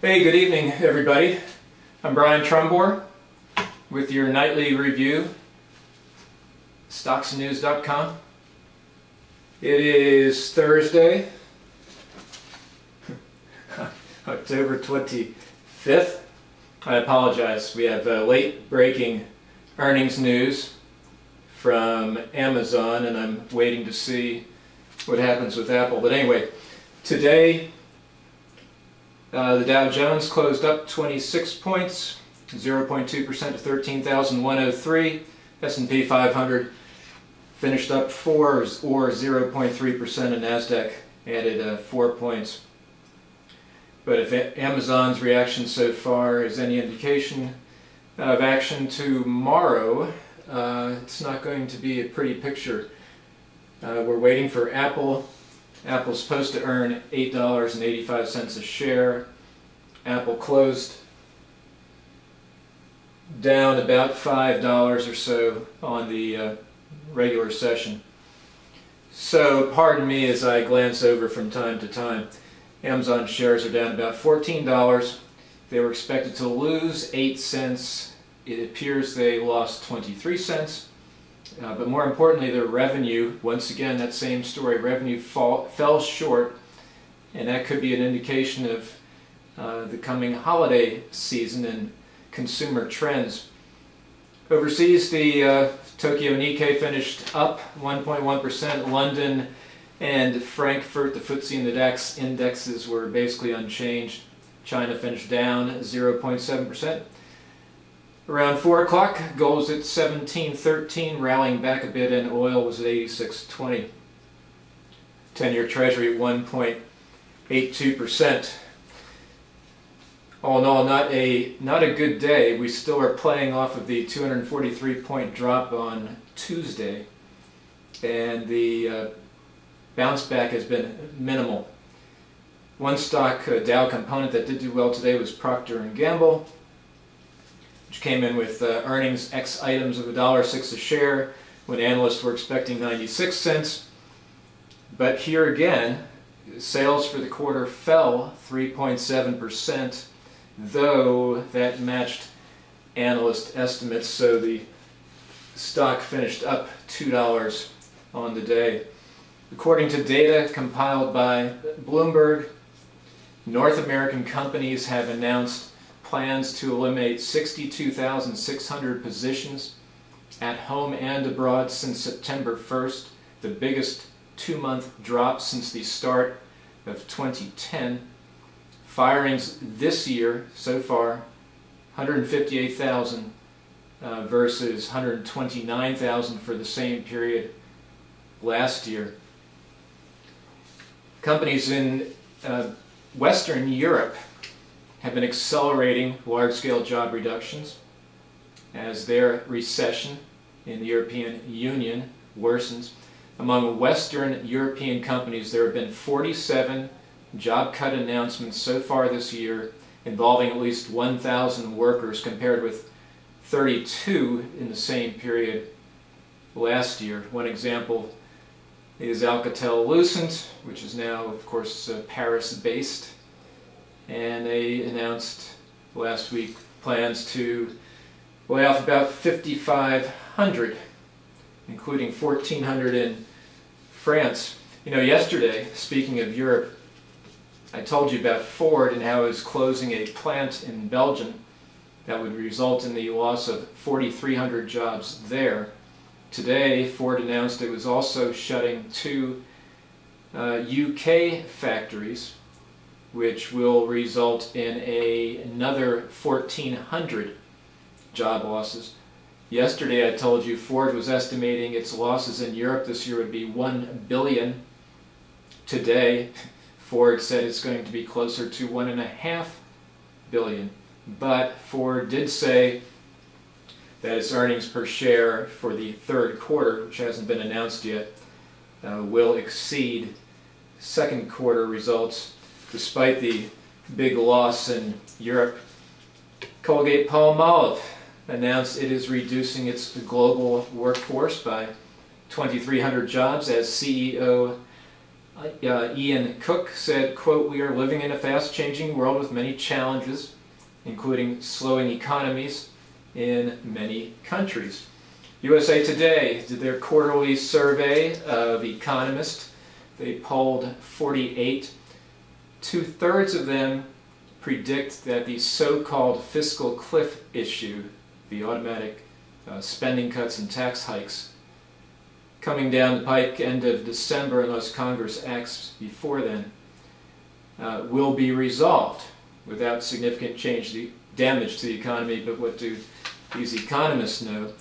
Hey, good evening, everybody. I'm Brian Trumbore with your nightly review, stocksandnews.com. It is Thursday, October 25th. I apologize. We have late breaking earnings news from Amazon, and I'm waiting to see what happens with Apple. But anyway, today the Dow Jones closed up 26 points, 0.2% to 13,103. S&P 500 finished up 4 or 0.3%, and NASDAQ added 4 points. But if Amazon's reaction so far is any indication of action tomorrow, it's not going to be a pretty picture. We're waiting for Apple. Apple's supposed to earn $8.85 a share. Apple closed down about $5 or so on the regular session. So pardon me as I glance over from time to time. Amazon shares are down about $14. They were expected to lose 8 cents. It appears they lost 23 cents. But more importantly, their revenue, once again, that same story, revenue fell short, and that could be an indication of the coming holiday season and consumer trends. Overseas, the Tokyo Nikkei finished up 1.1%. London and Frankfurt, the FTSE and the DAX indexes were basically unchanged. China finished down 0.7%. Around 4 o'clock, gold was at 17.13, rallying back a bit, and oil was at 86.20. 10-year Treasury at 1.82%. All in all, not a good day. We still are playing off of the 243-point drop on Tuesday, and the bounce back has been minimal. One stock, Dow component, that did do well today was Procter & Gamble, which came in with earnings ex items of $1.06 a share when analysts were expecting 96 cents. But here again, sales for the quarter fell 3.7%, though that matched analyst estimates, so the stock finished up $2 on the day. According to data compiled by Bloomberg, North American companies have announced plans to eliminate 62,600 positions at home and abroad since September 1st, the biggest 2-month drop since the start of 2010. Firings this year, so far, 158,000 versus 129,000 for the same period last year. Companies in Western Europe have been accelerating large-scale job reductions as their recession in the European Union worsens. Among Western European companies, there have been 47 job cut announcements so far this year involving at least 1,000 workers, compared with 32 in the same period last year. One example is Alcatel-Lucent, which is now, of course, Paris-based. And they announced last week plans to lay off about 5,500, including 1,400 in France. You know, yesterday, speaking of Europe, I told you about Ford and how it was closing a plant in Belgium that would result in the loss of 4,300 jobs there. Today, Ford announced it was also shutting 2 UK factories, which will result in another 1,400 job losses. Yesterday I told you Ford was estimating its losses in Europe this year would be $1 billion. Today, Ford said it's going to be closer to $1.5 billion. but Ford did say that its earnings per share for the third quarter, which hasn't been announced yet, will exceed second quarter results despite the big loss in Europe. Colgate-Palmolive announced it is reducing its global workforce by 2,300 jobs as CEO Ian Cook said, quote, "We are living in a fast-changing world with many challenges, including slowing economies in many countries." USA Today did their quarterly survey of economists. They polled 48. Two-thirds of them predict that the so-called fiscal cliff issue, the automatic spending cuts and tax hikes, coming down the pike end of December unless Congress acts before then, will be resolved without significant damage to the economy. But what do these economists know?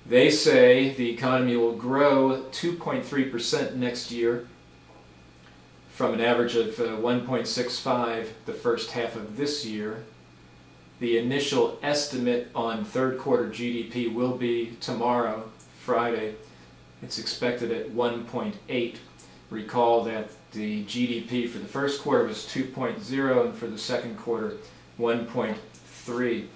They say the economy will grow 2.3% next year from an average of 1.65 the first half of this year. The initial estimate on third quarter GDP will be tomorrow, Friday. It's expected at 1.8. Recall that the GDP for the first quarter was 2.0 and for the second quarter 1.3.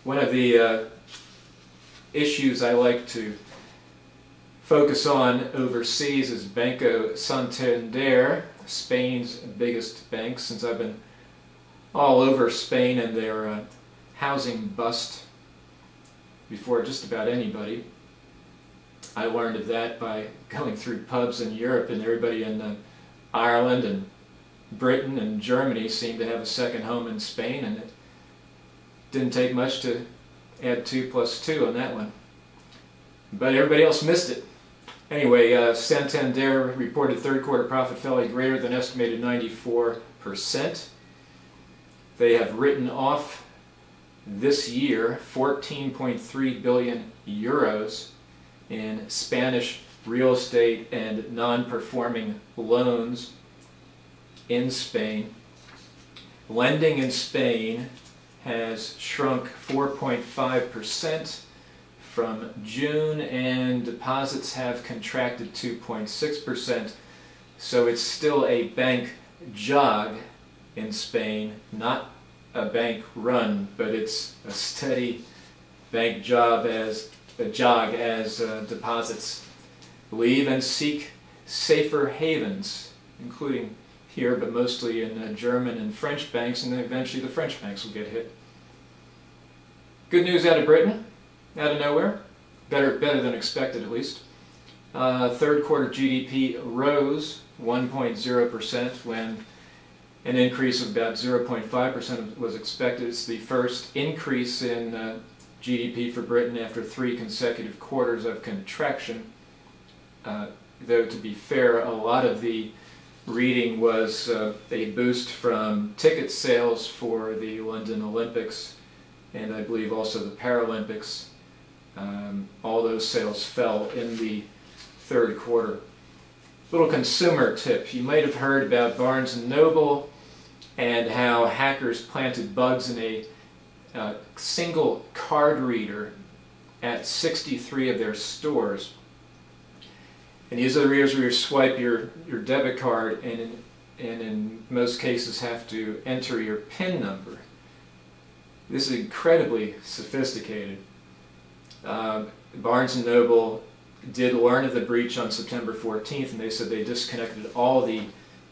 One of the issues I like to focus on overseas is Banco Santander, Spain's biggest bank. Since I've been all over Spain and their housing bust before just about anybody, I learned of that by going through pubs in Europe, and everybody in Ireland and Britain and Germany seemed to have a second home in Spain, and it didn't take much to add 2 plus 2 on that one. But everybody else missed it. Anyway, Santander reported third quarter profit fell a greater than estimated 94%. They have written off this year 14.3 billion euros in Spanish real estate and non-performing loans in Spain. Lending in Spain has shrunk 4.5% from June, and deposits have contracted 2.6%. So it's still a bank jog in Spain, not a bank run, but it's a steady bank jog as deposits leave and seek safer havens, including here, but mostly in German and French banks, and then eventually the French banks will get hit. Good news out of Britain, out of nowhere, better than expected at least. Third quarter GDP rose 1.0% when an increase of about 0.5% was expected. It's the first increase in GDP for Britain after 3 consecutive quarters of contraction. Though to be fair, a lot of the reading was a boost from ticket sales for the London Olympics and I believe also the Paralympics. All those sales fell in the third quarter. Little consumer tip. You might have heard about Barnes & Noble and how hackers planted bugs in a single card reader at 63 of their stores. And these are the readers where you swipe your debit card and in most cases have to enter your PIN number. This is incredibly sophisticated. Barnes & Noble did learn of the breach on September 14th, and they said they disconnected all the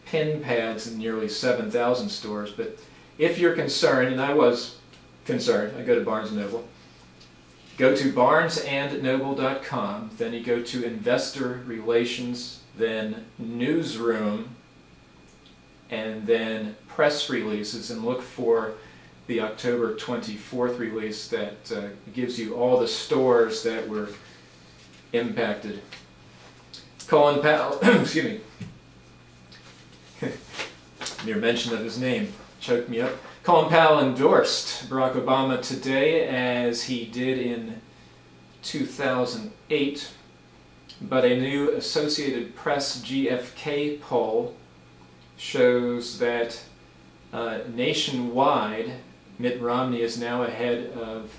PIN pads in nearly 7,000 stores. But if you're concerned, and I was concerned, I go to Barnes & Noble, go to barnesandnoble.com, then you go to Investor Relations, then Newsroom, and then Press Releases, and look for the October 24th release that gives you all the stores that were impacted. Colin Powell, excuse me, mere mention of his name choked me up. Colin Powell endorsed Barack Obama today as he did in 2008, but a new Associated Press GFK poll shows that nationwide Mitt Romney is now ahead of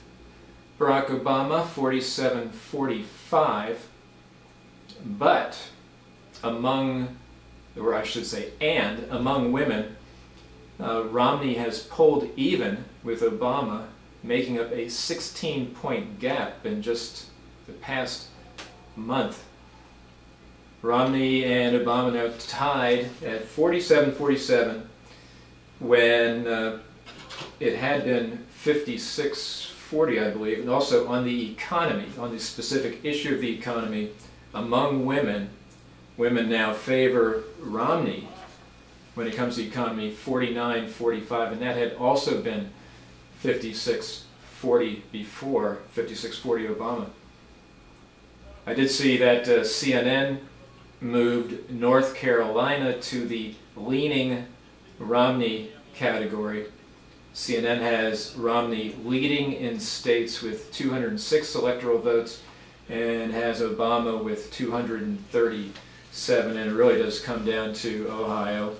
Barack Obama, 47-45, but among, or I should say, and among women, Romney has pulled even with Obama, making up a 16-point gap in just the past month. Romney and Obama now tied at 47-47 when it had been 56-40, I believe. And also on the economy, on the specific issue of the economy, among women, women now favor Romney when it comes to the economy, 49-45, and that had also been 56-40 before, 56-40 Obama. I did see that CNN moved North Carolina to the leaning Romney category. CNN has Romney leading in states with 206 electoral votes and has Obama with 237, and it really does come down to Ohio,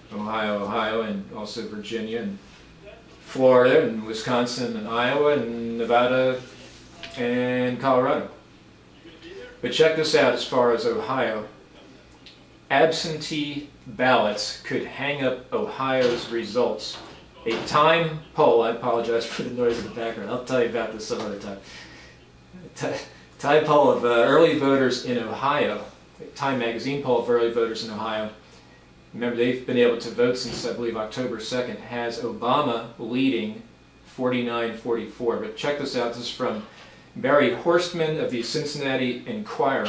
and also Virginia, and Florida, and Wisconsin, and Iowa, and Nevada, and Colorado. But check this out as far as Ohio. Absentee ballots could hang up Ohio's results. A time poll, I apologize for the noise in the background, I'll tell you about this some other time. Time poll of early voters in Ohio, Time magazine poll of early voters in Ohio. Remember, they've been able to vote since, I believe, October 2nd, has Obama leading 49-44. But check this out, this is from Barry Horstman of the Cincinnati Enquirer.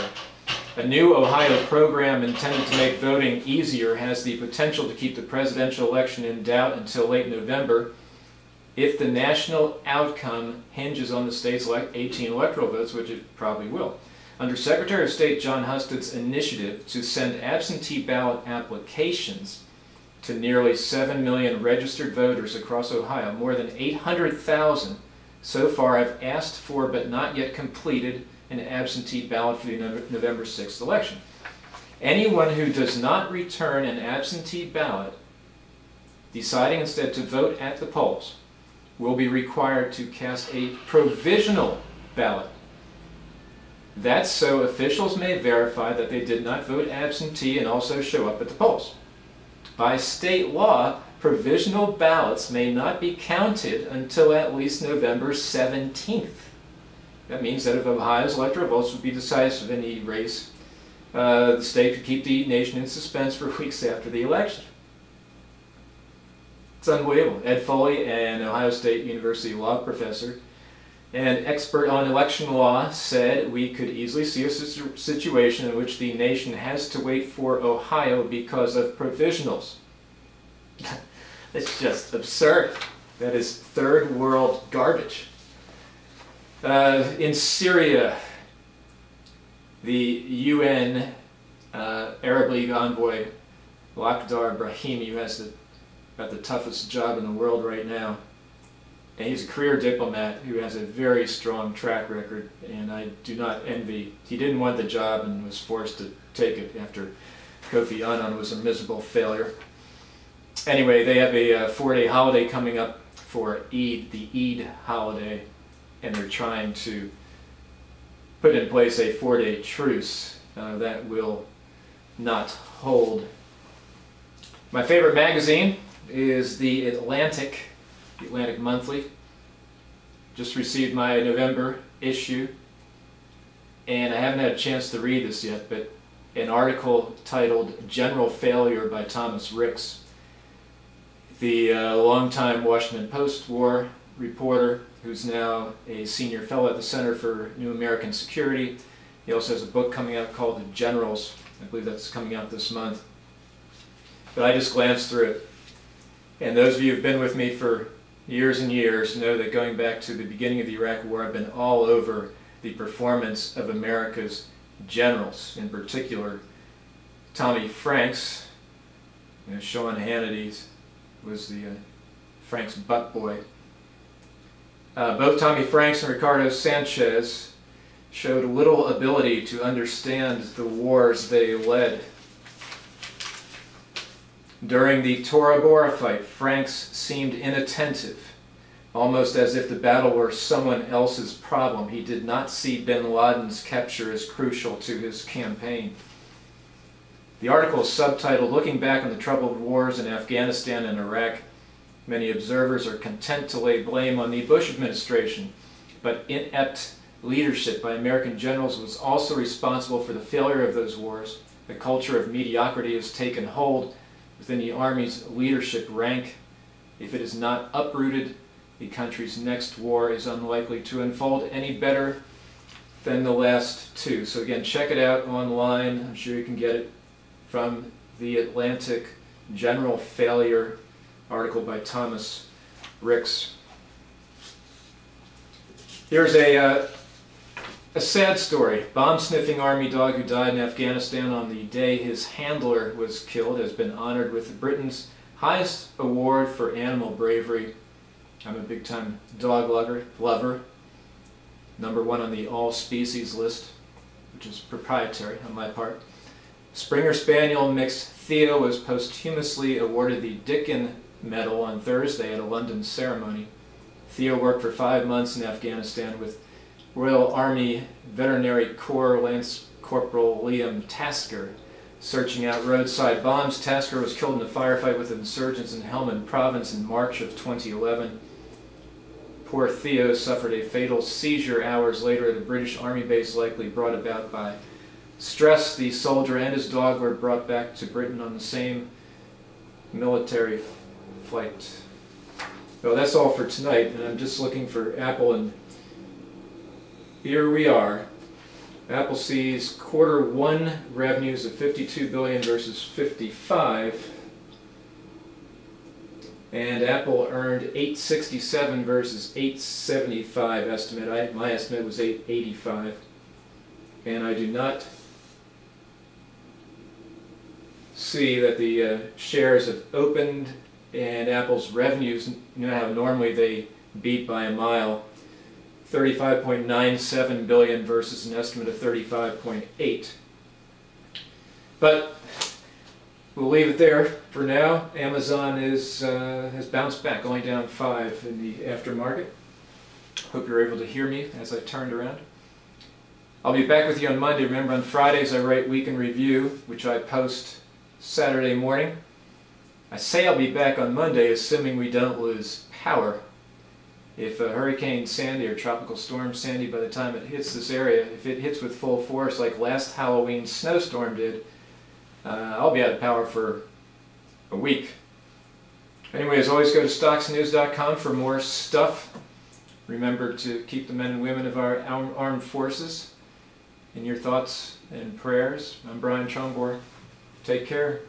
A new Ohio program intended to make voting easier has the potential to keep the presidential election in doubt until late November if the national outcome hinges on the state's 18 electoral votes, which it probably will. Under Secretary of State Jon Husted's initiative to send absentee ballot applications to nearly 7 million registered voters across Ohio, more than 800,000 so far have asked for but not yet completed an absentee ballot for the November 6th election. Anyone who does not return an absentee ballot, deciding instead to vote at the polls, will be required to cast a provisional ballot. That's so officials may verify that they did not vote absentee and also show up at the polls. By state law, provisional ballots may not be counted until at least November 17th. That means that if Ohio's electoral votes would be decisive in the race, the state could keep the nation in suspense for weeks after the election. It's unbelievable. Ed Foley, an Ohio State University law professor and expert on election law, said we could easily see a situation in which the nation has to wait for Ohio because of provisionals. It's just absurd. That is third world garbage. In Syria, the UN Arab League envoy Lakhdar Brahimi, who has about the toughest job in the world right now, and he's a career diplomat who has a very strong track record, and I do not envy. He didn't want the job and was forced to take it after Kofi Annan was a miserable failure. Anyway, they have a 4-day holiday coming up for Eid, the Eid holiday, and they're trying to put in place a 4-day truce that will not hold. My favorite magazine is The Atlantic Monthly. Just received my November issue, and I haven't had a chance to read this yet, but an article titled General Failure by Thomas Ricks, the longtime Washington Post war reporter who's now a senior fellow at the Center for New American Security. He also has a book coming out called The Generals. I believe that's coming out this month. But I just glanced through it. And those of you who've been with me for years and years know that going back to the beginning of the Iraq War, I've been all over the performance of America's generals, in particular Tommy Franks. Sean Hannity was the Franks butt boy. Both Tommy Franks and Ricardo Sanchez showed little ability to understand the wars they led. During the Tora Bora fight, Franks seemed inattentive almost as if the battle were someone else's problem. He did not see bin Laden's capture as crucial to his campaign. The article is subtitled, "Looking Back on the Troubled Wars in Afghanistan and Iraq." Many observers are content to lay blame on the Bush administration, but inept leadership by American generals was also responsible for the failure of those wars. The culture of mediocrity has taken hold within the Army's leadership rank. If it is not uprooted, the country's next war is unlikely to unfold any better than the last two. So again, check it out online. I'm sure you can get it from the Atlantic General Failure article by Thomas Ricks. Here's a sad story. Bomb-sniffing army dog who died in Afghanistan on the day his handler was killed has been honored with Britain's highest award for animal bravery. I'm a big-time dog lover. #1 on the all-species list, which is proprietary on my part. Springer Spaniel mix Theo was posthumously awarded the Dickin Medal on Thursday at a London ceremony. Theo worked for 5 months in Afghanistan with Royal Army Veterinary Corps Lance Corporal Liam Tasker, searching out roadside bombs. Tasker was killed in a firefight with insurgents in Helmand Province in March of 2011. Poor Theo suffered a fatal seizure hours later at a British Army base, likely brought about by stress. The soldier and his dog were brought back to Britain on the same military flight. Well, that's all for tonight, and I'm just looking for Apple, and here we are. Apple sees Q1 revenues of $52 billion versus $55, and Apple earned $867 versus $875 estimate. My estimate was $885, and I do not see that the shares have opened, and Apple's revenues, how normally they beat by a mile. $35.97 billion versus an estimate of $35.8. But we'll leave it there for now. Amazon has bounced back, only down 5 in the aftermarket. Hope you're able to hear me as I turned around. I'll be back with you on Monday. Remember, on Fridays I write Week in Review, which I post Saturday morning. I say I'll be back on Monday, assuming we don't lose power. If Hurricane Sandy or Tropical Storm Sandy, by the time it hits this area, if it hits with full force like last Halloween's snowstorm did, I'll be out of power for a week. Anyway, as always, go to stocksnews.com for more stuff. Remember to keep the men and women of our armed forces in your thoughts and prayers. I'm Brian Trumbore. Take care.